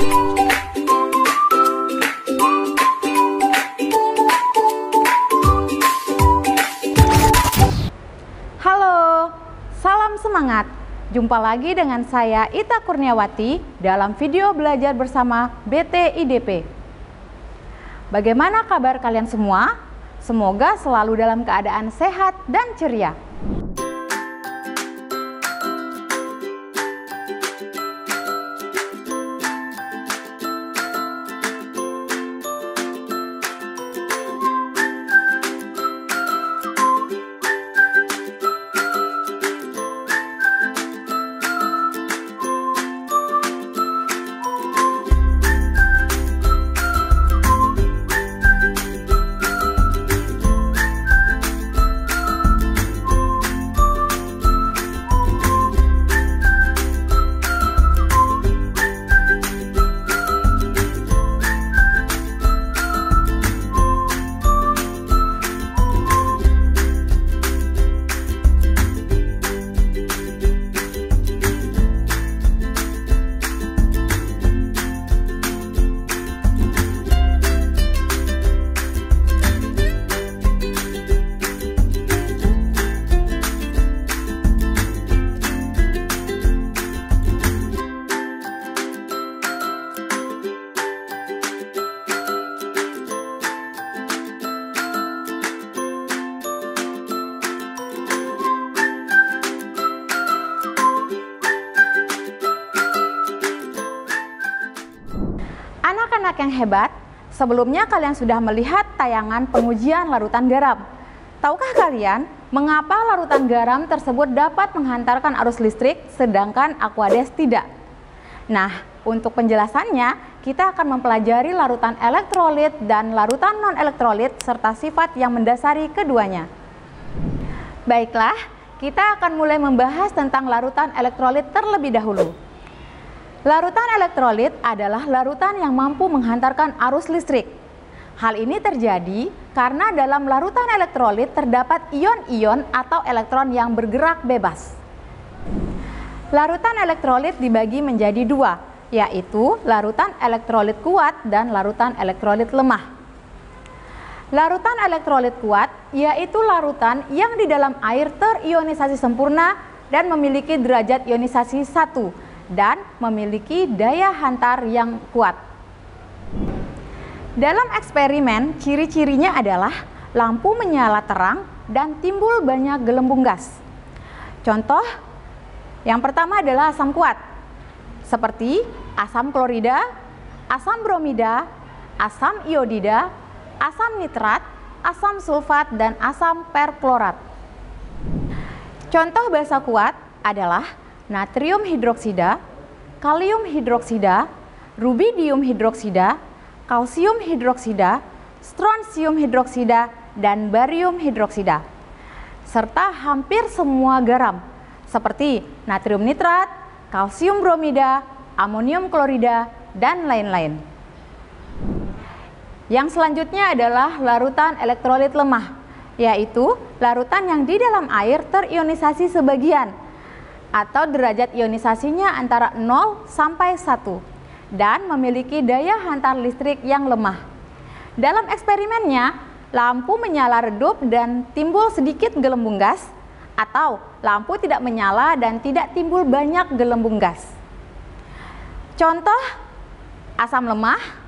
Halo, salam semangat. Jumpa lagi dengan saya Ita Kurniawati dalam video belajar bersama BTIDP. Bagaimana kabar kalian semua? Semoga selalu dalam keadaan sehat dan ceria. Anak-anak yang hebat, sebelumnya kalian sudah melihat tayangan pengujian larutan garam. Tahukah kalian mengapa larutan garam tersebut dapat menghantarkan arus listrik sedangkan Aquades tidak? Nah, untuk penjelasannya kita akan mempelajari larutan elektrolit dan larutan non-elektrolit serta sifat yang mendasari keduanya. Baiklah, kita akan mulai membahas tentang larutan elektrolit terlebih dahulu. Larutan elektrolit adalah larutan yang mampu menghantarkan arus listrik. Hal ini terjadi karena dalam larutan elektrolit terdapat ion-ion atau elektron yang bergerak bebas. Larutan elektrolit dibagi menjadi dua, yaitu larutan elektrolit kuat dan larutan elektrolit lemah. Larutan elektrolit kuat yaitu larutan yang di dalam air terionisasi sempurna dan memiliki derajat ionisasi 1 dan memiliki daya hantar yang kuat. Dalam eksperimen, ciri-cirinya adalah lampu menyala terang dan timbul banyak gelembung gas. Contoh, yang pertama adalah asam kuat, seperti asam klorida, asam bromida, asam iodida, asam nitrat, asam sulfat, dan asam perklorat. Contoh basa kuat adalah natrium hidroksida, kalium hidroksida, rubidium hidroksida, kalsium hidroksida, strontium hidroksida, dan barium hidroksida, serta hampir semua garam seperti natrium nitrat, kalsium bromida, amonium klorida, dan lain-lain. Yang selanjutnya adalah larutan elektrolit lemah, yaitu larutan yang di dalam air terionisasi sebagian atau derajat ionisasinya antara 0 sampai 1 dan memiliki daya hantar listrik yang lemah. Dalam eksperimennya, lampu menyala redup dan timbul sedikit gelembung gas, atau lampu tidak menyala dan tidak timbul banyak gelembung gas. Contoh asam lemah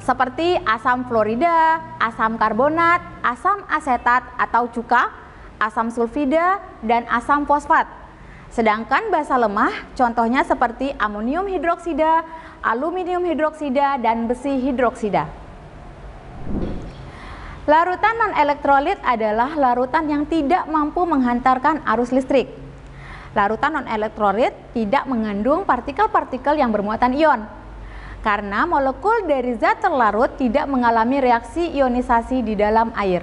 seperti asam fluorida, asam karbonat, asam asetat atau cuka, asam sulfida, dan asam fosfat. Sedangkan basa lemah contohnya seperti amonium hidroksida, aluminium hidroksida, dan besi hidroksida. Larutan non-elektrolit adalah larutan yang tidak mampu menghantarkan arus listrik. Larutan non-elektrolit tidak mengandung partikel-partikel yang bermuatan ion, karena molekul dari zat terlarut tidak mengalami reaksi ionisasi di dalam air.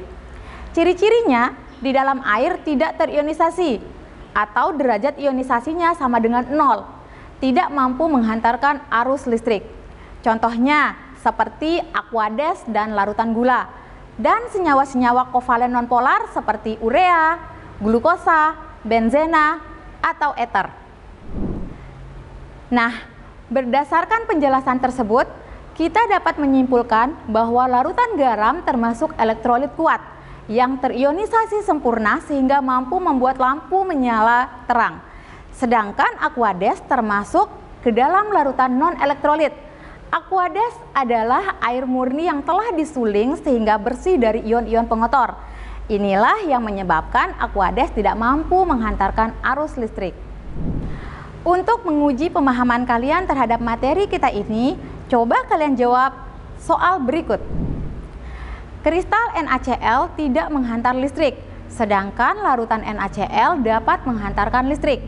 Ciri-cirinya, di dalam air tidak terionisasi, atau derajat ionisasinya sama dengan 0, tidak mampu menghantarkan arus listrik. Contohnya seperti Aquades dan larutan gula, dan senyawa-senyawa kovalen nonpolar seperti urea, glukosa, benzena, atau eter. Nah, Berdasarkan penjelasan tersebut, kita dapat menyimpulkan bahwa larutan garam termasuk elektrolit kuat yang terionisasi sempurna sehingga mampu membuat lampu menyala terang. Sedangkan Aquades termasuk ke dalam larutan non-elektrolit. Aquades adalah air murni yang telah disuling sehingga bersih dari ion-ion pengotor. Inilah yang menyebabkan Aquades tidak mampu menghantarkan arus listrik. Untuk menguji pemahaman kalian terhadap materi kita ini, coba kalian jawab soal berikut. Kristal NaCl tidak menghantar listrik, sedangkan larutan NaCl dapat menghantarkan listrik.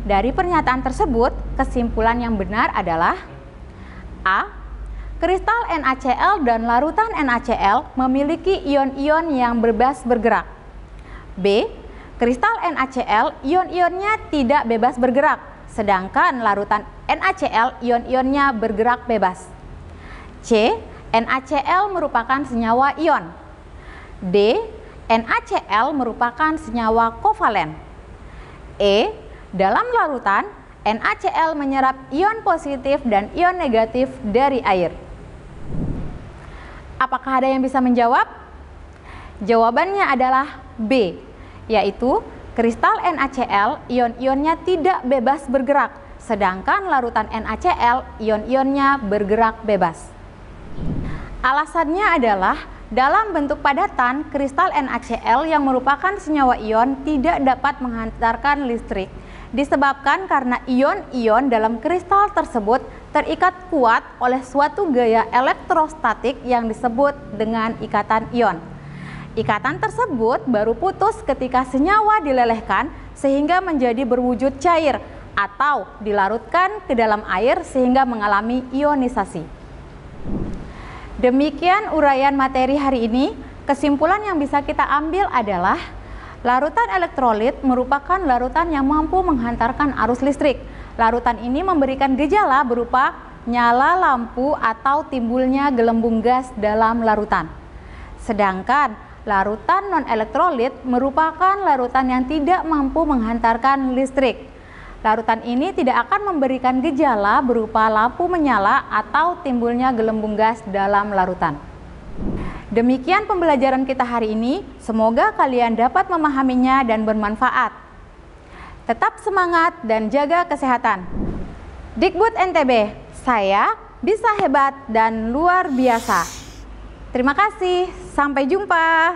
Dari pernyataan tersebut, kesimpulan yang benar adalah A. Kristal NaCl dan larutan NaCl memiliki ion-ion yang bebas bergerak. B. Kristal NaCl ion-ionnya tidak bebas bergerak, sedangkan larutan NaCl ion-ionnya bergerak bebas. C. NaCl merupakan senyawa ion. D. NaCl merupakan senyawa kovalen. E. Dalam larutan, NaCl menyerap ion positif dan ion negatif dari air. Apakah ada yang bisa menjawab? Jawabannya adalah B, yaitu kristal NaCl ion-ionnya tidak bebas bergerak, sedangkan larutan NaCl ion-ionnya bergerak bebas. Alasannya adalah dalam bentuk padatan, kristal NaCl yang merupakan senyawa ion tidak dapat menghantarkan listrik, disebabkan karena ion-ion dalam kristal tersebut terikat kuat oleh suatu gaya elektrostatik yang disebut dengan ikatan ion. Ikatan tersebut baru putus ketika senyawa dilelehkan sehingga menjadi berwujud cair atau dilarutkan ke dalam air sehingga mengalami ionisasi. Demikian uraian materi hari ini. Kesimpulan yang bisa kita ambil adalah larutan elektrolit merupakan larutan yang mampu menghantarkan arus listrik. Larutan ini memberikan gejala berupa nyala lampu atau timbulnya gelembung gas dalam larutan. Sedangkan larutan non-elektrolit merupakan larutan yang tidak mampu menghantarkan listrik. Larutan ini tidak akan memberikan gejala berupa lampu menyala atau timbulnya gelembung gas dalam larutan. Demikian pembelajaran kita hari ini. Semoga kalian dapat memahaminya dan bermanfaat. Tetap semangat dan jaga kesehatan. Dikbud NTB, saya bisa hebat dan luar biasa. Terima kasih, sampai jumpa.